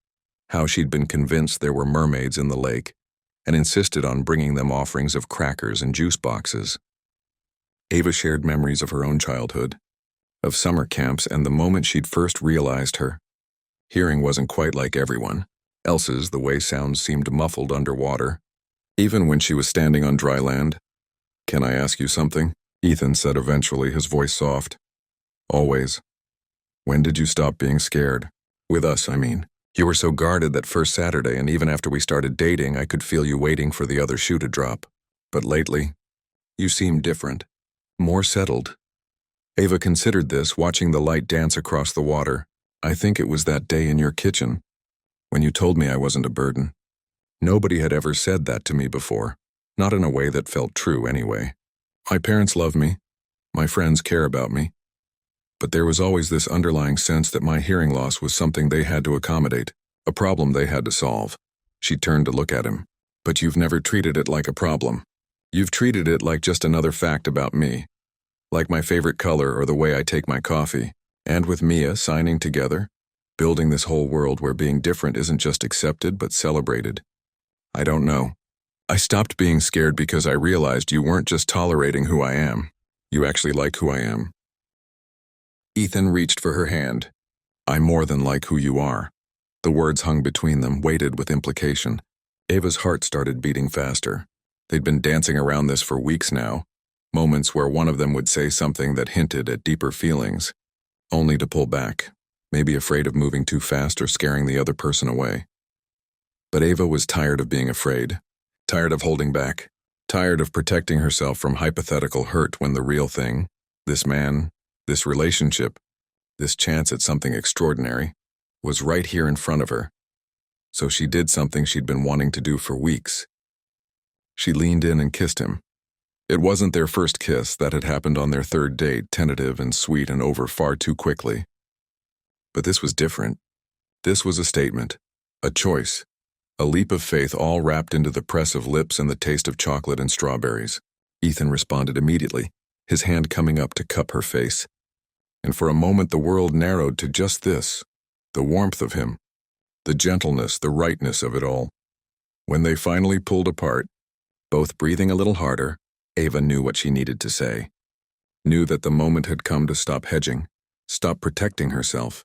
how she'd been convinced there were mermaids in the lake, and insisted on bringing them offerings of crackers and juice boxes. Ava shared memories of her own childhood, of summer camps and the moment she'd first realized her. Hearing wasn't quite like everyone else's, the way sounds seemed muffled underwater, even when she was standing on dry land. "Can I ask you something?" Ethan said eventually, his voice soft. "Always. When did you stop being scared? With us, I mean. You were so guarded that first Saturday, and even after we started dating, I could feel you waiting for the other shoe to drop. But lately, you seem different. More settled." Ava considered this, watching the light dance across the water. "I think it was that day in your kitchen, when you told me I wasn't a burden. Nobody had ever said that to me before, not in a way that felt true anyway. My parents love me, my friends care about me, but there was always this underlying sense that my hearing loss was something they had to accommodate, a problem they had to solve." She turned to look at him. "But you've never treated it like a problem. You've treated it like just another fact about me, like my favorite color or the way I take my coffee. And with Mia signing together, building this whole world where being different isn't just accepted but celebrated. I don't know. I stopped being scared because I realized you weren't just tolerating who I am. You actually like who I am." Ethan reached for her hand. "I more than like who you are." The words hung between them, weighted with implication. Ava's heart started beating faster. They'd been dancing around this for weeks now, moments where one of them would say something that hinted at deeper feelings, only to pull back, maybe afraid of moving too fast or scaring the other person away. But Ava was tired of being afraid, tired of holding back, tired of protecting herself from hypothetical hurt when the real thing, this man, this relationship, this chance at something extraordinary, was right here in front of her. So she did something she'd been wanting to do for weeks. She leaned in and kissed him. It wasn't their first kiss. That had happened on their third date, tentative and sweet and over far too quickly. But this was different. This was a statement, a choice, a leap of faith all wrapped into the press of lips and the taste of chocolate and strawberries. Ethan responded immediately, his hand coming up to cup her face. And for a moment the world narrowed to just this, the warmth of him, the gentleness, the rightness of it all. When they finally pulled apart, both breathing a little harder, Ava knew what she needed to say. Knew that the moment had come to stop hedging, stop protecting herself,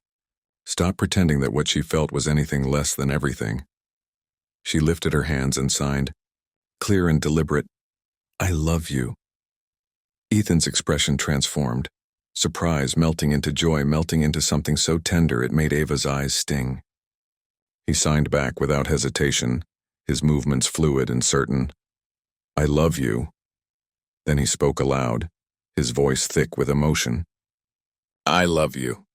stop pretending that what she felt was anything less than everything. She lifted her hands and signed, clear and deliberate, "I love you." Ethan's expression transformed, surprise melting into joy, melting into something so tender it made Ava's eyes sting. He signed back without hesitation, his movements fluid and certain, "I love you." Then he spoke aloud, his voice thick with emotion. "I love you.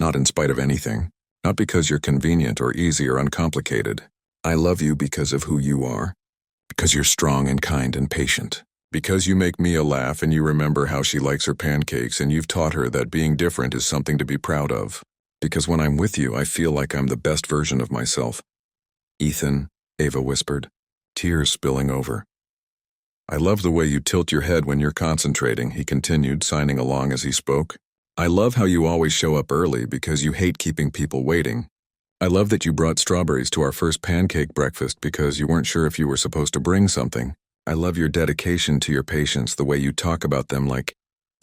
Not in spite of anything, not because you're convenient or easy or uncomplicated. I love you because of who you are, because you're strong and kind and patient, because you make Mia laugh and you remember how she likes her pancakes and you've taught her that being different is something to be proud of, because when I'm with you I feel like I'm the best version of myself." "Ethan," Ava whispered, tears spilling over. "I love the way you tilt your head when you're concentrating," he continued, signing along as he spoke. "I love how you always show up early because you hate keeping people waiting. I love that you brought strawberries to our first pancake breakfast because you weren't sure if you were supposed to bring something. I love your dedication to your patients, the way you talk about them like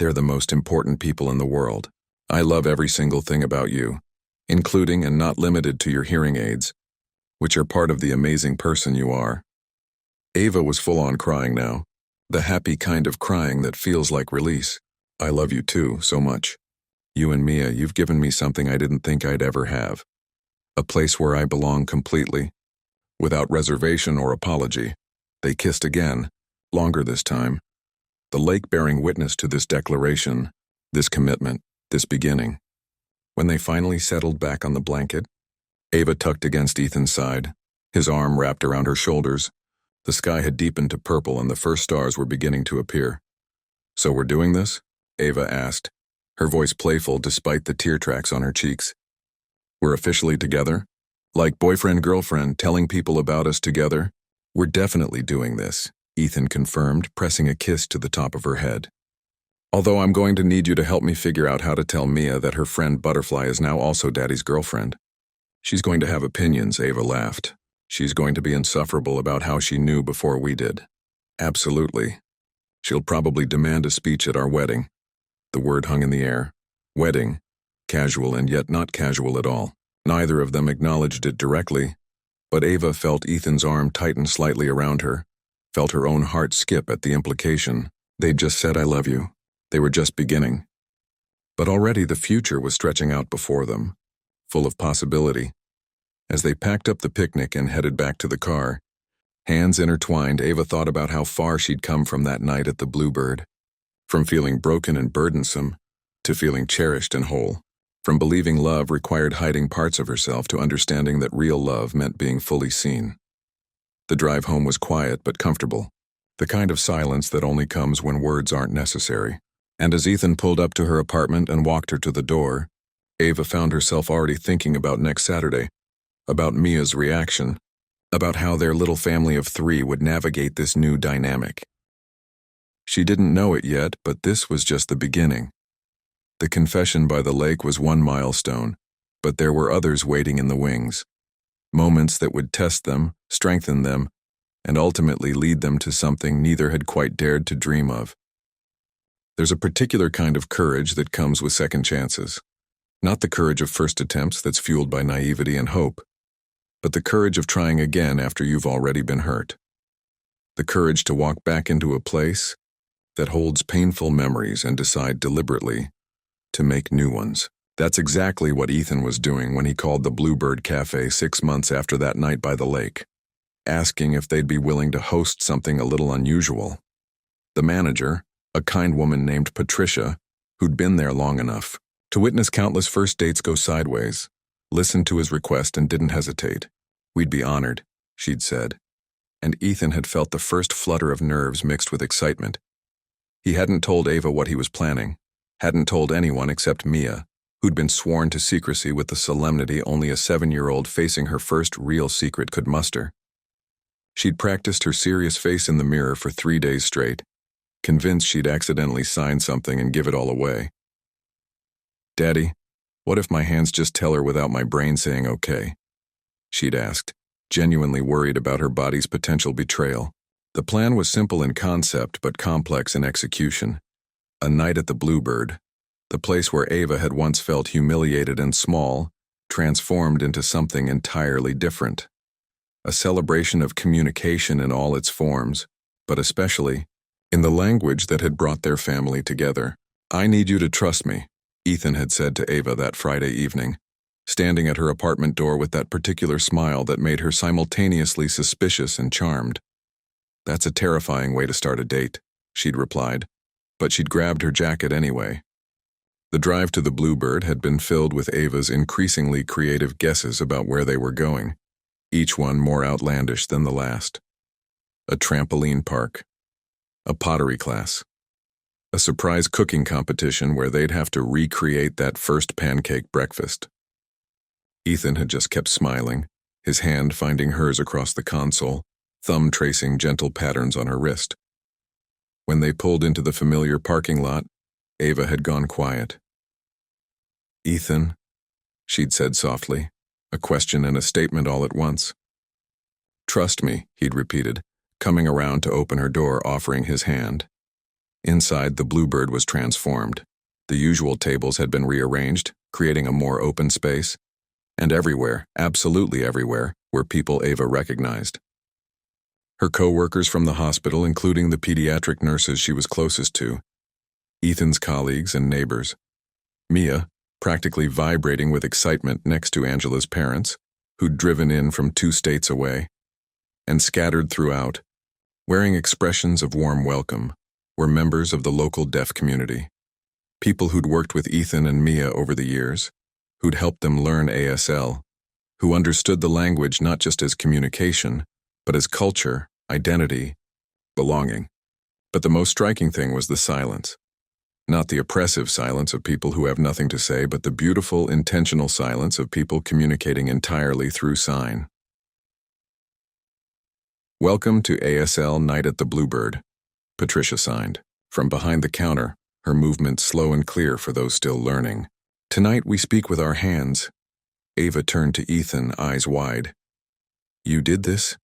They're the most important people in the world. I love every single thing about you, including and not limited to your hearing aids, which are part of the amazing person you are. Ava was full-on crying now, the happy kind of crying that feels like release. I love you too, so much. You and Mia, you've given me something I didn't think I'd ever have. A place where I belong completely, without reservation or apology. They kissed again, longer this time. The lake bearing witness to this declaration, this commitment, this beginning. When they finally settled back on the blanket, Ava tucked against Ethan's side, his arm wrapped around her shoulders. The sky had deepened to purple and the first stars were beginning to appear. So we're doing this? Ava asked, her voice playful despite the tear tracks on her cheeks. We're officially together? Like boyfriend-girlfriend telling people about us together? We're definitely doing this, Ethan confirmed, pressing a kiss to the top of her head. Although I'm going to need you to help me figure out how to tell Mia that her friend Butterfly is now also Daddy's girlfriend. She's going to have opinions, Ava laughed. She's going to be insufferable about how she knew before we did. Absolutely. She'll probably demand a speech at our wedding. The word hung in the air. Wedding. Casual and yet not casual at all. Neither of them acknowledged it directly, but Ava felt Ethan's arm tighten slightly around her, felt her own heart skip at the implication. They'd just said I love you. They were just beginning. But already the future was stretching out before them, full of possibility. As they packed up the picnic and headed back to the car, hands intertwined, Ava thought about how far she'd come from that night at the Bluebird. From feeling broken and burdensome, to feeling cherished and whole. From believing love required hiding parts of herself to understanding that real love meant being fully seen. The drive home was quiet but comfortable, the kind of silence that only comes when words aren't necessary. And as Ethan pulled up to her apartment and walked her to the door, Ava found herself already thinking about next Saturday, about Mia's reaction, about how their little family of 3 would navigate this new dynamic. She didn't know it yet, but this was just the beginning. The confession by the lake was one milestone, but there were others waiting in the wings. Moments that would test them, strengthen them, and ultimately lead them to something neither had quite dared to dream of. There's a particular kind of courage that comes with second chances. Not the courage of first attempts that's fueled by naivety and hope, but the courage of trying again after you've already been hurt. The courage to walk back into a place that holds painful memories and decide deliberately to make new ones. That's exactly what Ethan was doing when he called the Bluebird Cafe 6 months after that night by the lake, asking if they'd be willing to host something a little unusual. The manager, a kind woman named Patricia, who'd been there long enough to witness countless first dates go sideways, listened to his request and didn't hesitate. We'd be honored, she'd said. And Ethan had felt the first flutter of nerves mixed with excitement. He hadn't told Ava what he was planning, hadn't told anyone except Mia, who'd been sworn to secrecy with the solemnity only a 7-year-old facing her first real secret could muster. She'd practiced her serious face in the mirror for 3 days straight, convinced she'd accidentally sign something and give it all away. Daddy, what if my hands just tell her without my brain saying okay? She'd asked, genuinely worried about her body's potential betrayal. The plan was simple in concept but complex in execution. A night at the Bluebird, the place where Ava had once felt humiliated and small, transformed into something entirely different. A celebration of communication in all its forms, but especially in the language that had brought their family together. I need you to trust me, Ethan had said to Ava that Friday evening, standing at her apartment door with that particular smile that made her simultaneously suspicious and charmed. That's a terrifying way to start a date, she'd replied, but she'd grabbed her jacket anyway. The drive to the Bluebird had been filled with Ava's increasingly creative guesses about where they were going, each one more outlandish than the last. A trampoline park, a pottery class, a surprise cooking competition where they'd have to recreate that first pancake breakfast. Ethan had just kept smiling, his hand finding hers across the console, thumb tracing gentle patterns on her wrist. When they pulled into the familiar parking lot, Ava had gone quiet. Ethan, she'd said softly, a question and a statement all at once. Trust me, he'd repeated, coming around to open her door, offering his hand. Inside, the Bluebird was transformed. The usual tables had been rearranged, creating a more open space. And everywhere, absolutely everywhere, were people Ava recognized. Her co-workers from the hospital, including the pediatric nurses she was closest to, Ethan's colleagues and neighbors, Mia, practically vibrating with excitement next to Angela's parents, who'd driven in from 2 states away, and scattered throughout, wearing expressions of warm welcome, were members of the local deaf community. People who'd worked with Ethan and Mia over the years, who'd helped them learn ASL, who understood the language not just as communication, but as culture, identity, belonging. But the most striking thing was the silence. Not the oppressive silence of people who have nothing to say, but the beautiful, intentional silence of people communicating entirely through sign. "Welcome to ASL Night at the Bluebird," Patricia signed. From behind the counter, her movements slow and clear for those still learning. "Tonight we speak with our hands." Ava turned to Ethan, eyes wide. "You did this?"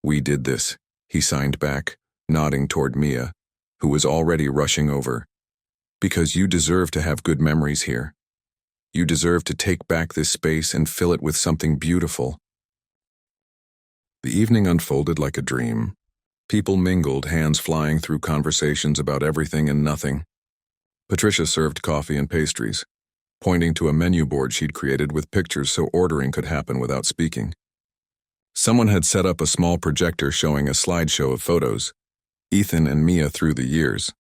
"We did this," he signed back, nodding toward Mia, who was already rushing over. "Because you deserve to have good memories here. You deserve to take back this space and fill it with something beautiful." The evening unfolded like a dream. People mingled, hands flying through conversations about everything and nothing. Patricia served coffee and pastries, pointing to a menu board she'd created with pictures so ordering could happen without speaking. Someone had set up a small projector showing a slideshow of photos, Ethan and Mia through the years,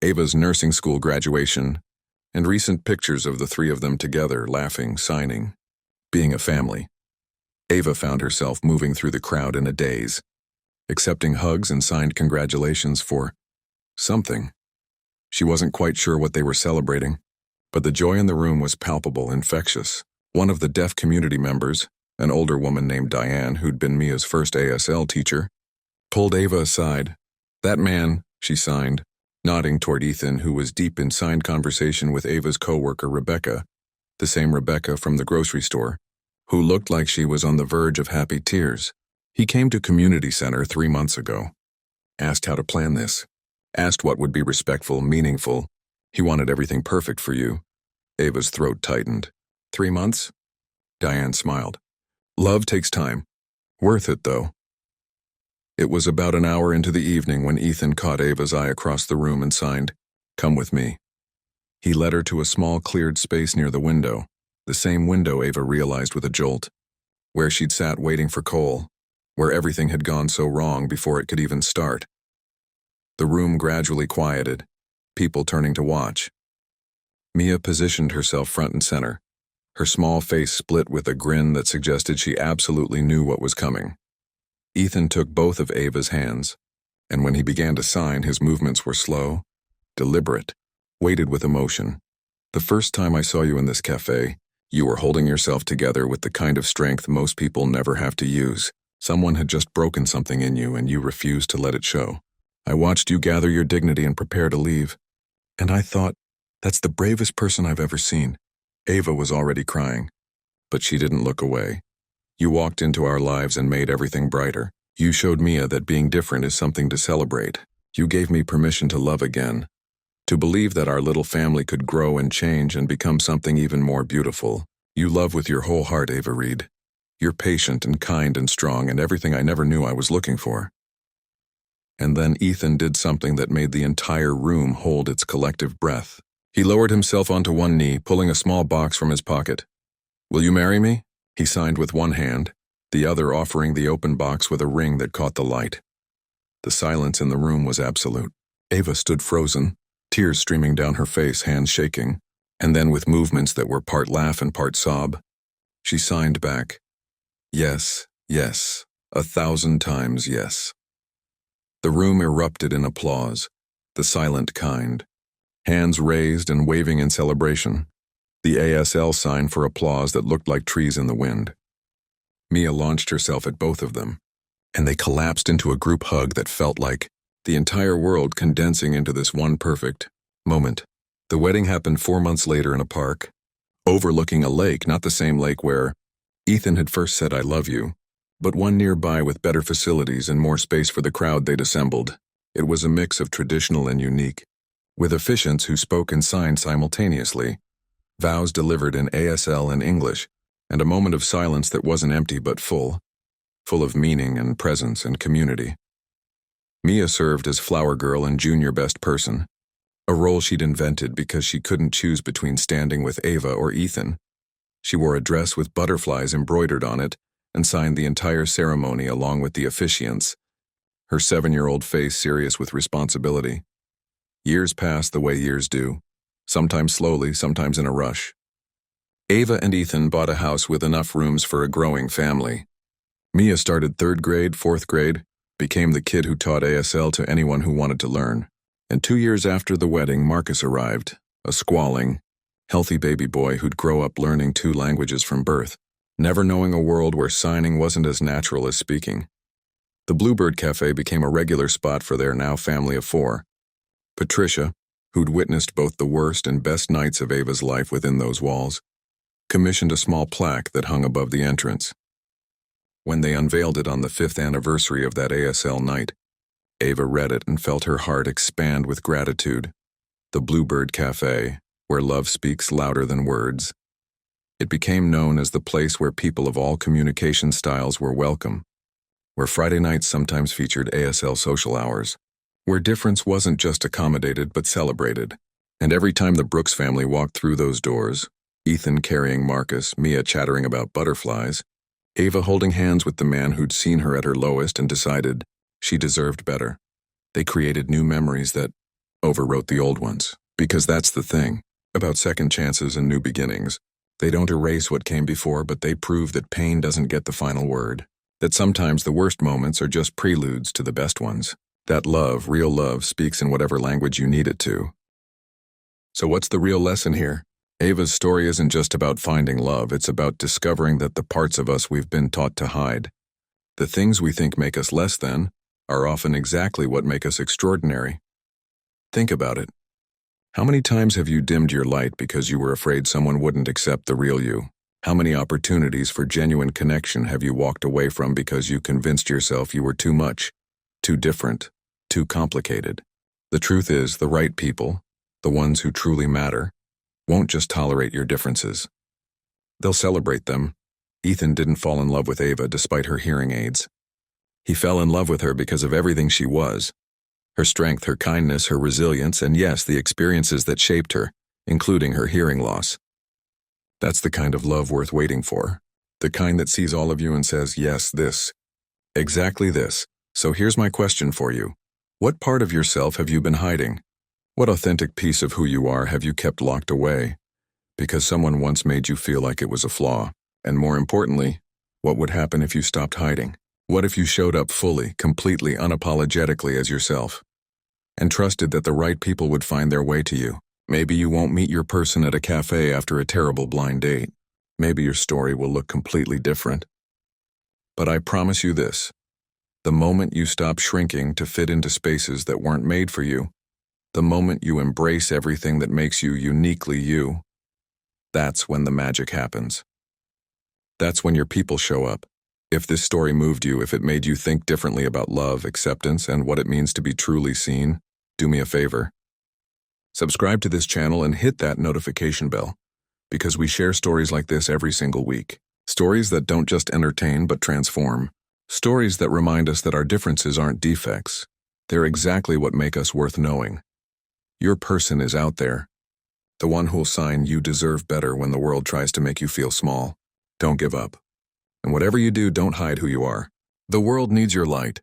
Ava's nursing school graduation, and recent pictures of the 3 of them together, laughing, signing, being a family. Ava found herself moving through the crowd in a daze, accepting hugs and signed congratulations for something. She wasn't quite sure what they were celebrating, but the joy in the room was palpable, infectious. One of the deaf community members, an older woman named Diane, who'd been Mia's first ASL teacher, pulled Ava aside. "That man," she signed, nodding toward Ethan, who was deep in signed conversation with Ava's co-worker Rebecca, the same Rebecca from the grocery store, who looked like she was on the verge of happy tears. "He came to community center 3 months ago. Asked how to plan this. Asked what would be respectful, meaningful. He wanted everything perfect for you." Ava's throat tightened. 3 months? Diane smiled. "Love takes time. Worth it, though." It was about an hour into the evening when Ethan caught Ava's eye across the room and signed, "Come with me." He led her to a small cleared space near the window, the same window Ava realized with a jolt, where she'd sat waiting for Cole, where everything had gone so wrong before it could even start. The room gradually quieted, people turning to watch. Mia positioned herself front and center, her small face split with a grin that suggested she absolutely knew what was coming. Ethan took both of Ava's hands, and when he began to sign, his movements were slow, deliberate, weighted with emotion. "The first time I saw you in this cafe, you were holding yourself together with the kind of strength most people never have to use. Someone had just broken something in you, and you refused to let it show. I watched you gather your dignity and prepare to leave, and I thought, that's the bravest person I've ever seen." Ava was already crying, but she didn't look away. "You walked into our lives and made everything brighter. You showed Mia that being different is something to celebrate. You gave me permission to love again, to believe that our little family could grow and change and become something even more beautiful. You love with your whole heart, Ava Reed. You're patient and kind and strong and everything I never knew I was looking for." And then Ethan did something that made the entire room hold its collective breath. He lowered himself onto one knee, pulling a small box from his pocket. "Will you marry me?" He signed with one hand, the other offering the open box with a ring that caught the light. The silence in the room was absolute. Ava stood frozen, tears streaming down her face, hands shaking, and then with movements that were part laugh and part sob, she signed back, "Yes, yes, 1,000 times yes." The room erupted in applause, the silent kind, hands raised and waving in celebration, the ASL sign for applause that looked like trees in the wind. Mia launched herself at both of them, and they collapsed into a group hug that felt like the entire world condensing into this one perfect moment. The wedding happened 4 months later in a park, overlooking a lake, not the same lake where Ethan had first said "I love you," but one nearby with better facilities and more space for the crowd they'd assembled. It was a mix of traditional and unique, with officiants who spoke and signed simultaneously, vows delivered in ASL and English, and a moment of silence that wasn't empty but full of meaning and presence and community. Mia served as flower girl and junior best person, a role she'd invented because she couldn't choose between standing with Ava or Ethan. She wore a dress with butterflies embroidered on it and signed the entire ceremony along with the officiants, her 7-year-old face serious with responsibility. Years passed the way years do, sometimes slowly, sometimes in a rush. Ava and Ethan bought a house with enough rooms for a growing family. Mia started 3rd grade, 4th grade, became the kid who taught ASL to anyone who wanted to learn. And 2 years after the wedding, Marcus arrived, a squalling, healthy baby boy who'd grow up learning 2 languages from birth, never knowing a world where signing wasn't as natural as speaking. The Bluebird Cafe became a regular spot for their now family of 4. Patricia, who'd witnessed both the worst and best nights of Ava's life within those walls, commissioned a small plaque that hung above the entrance. When they unveiled it on the 5th anniversary of that ASL night, Ava read it and felt her heart expand with gratitude. The Bluebird Cafe, where love speaks louder than words. It became known as the place where people of all communication styles were welcome, where Friday nights sometimes featured ASL social hours, where difference wasn't just accommodated but celebrated. And every time the Brooks family walked through those doors, Ethan carrying Marcus, Mia chattering about butterflies, Ava holding hands with the man who'd seen her at her lowest and decided she deserved better. They created new memories that overwrote the old ones. Because that's the thing about second chances and new beginnings. They don't erase what came before, but they prove that pain doesn't get the final word. That sometimes the worst moments are just preludes to the best ones. That love, real love, speaks in whatever language you need it to. So what's the real lesson here? Ava's story isn't just about finding love, it's about discovering that the parts of us we've been taught to hide, the things we think make us less than, are often exactly what make us extraordinary. Think about it. How many times have you dimmed your light because you were afraid someone wouldn't accept the real you? How many opportunities for genuine connection have you walked away from because you convinced yourself you were too much, too different, too complicated? The truth is, the right people, the ones who truly matter, won't just tolerate your differences. They'll celebrate them. Ethan didn't fall in love with Ava despite her hearing aids. He fell in love with her because of everything she was. Her strength, her kindness, her resilience, and yes, the experiences that shaped her, including her hearing loss. That's the kind of love worth waiting for. The kind that sees all of you and says, yes, this. Exactly this. So here's my question for you. What part of yourself have you been hiding? What authentic piece of who you are have you kept locked away? Because someone once made you feel like it was a flaw. And more importantly, what would happen if you stopped hiding? What if you showed up fully, completely, unapologetically as yourself? And trusted that the right people would find their way to you. Maybe you won't meet your person at a cafe after a terrible blind date. Maybe your story will look completely different. But I promise you this. The moment you stop shrinking to fit into spaces that weren't made for you, the moment you embrace everything that makes you uniquely you, that's when the magic happens. That's when your people show up. If this story moved you, if it made you think differently about love, acceptance, and what it means to be truly seen, do me a favor. Subscribe to this channel and hit that notification bell, because we share stories like this every single week. Stories that don't just entertain but transform. Stories that remind us that our differences aren't defects. They're exactly what make us worth knowing. Your person is out there. The one who'll sign "You deserve better" when the world tries to make you feel small. Don't give up. And whatever you do, don't hide who you are. The world needs your light.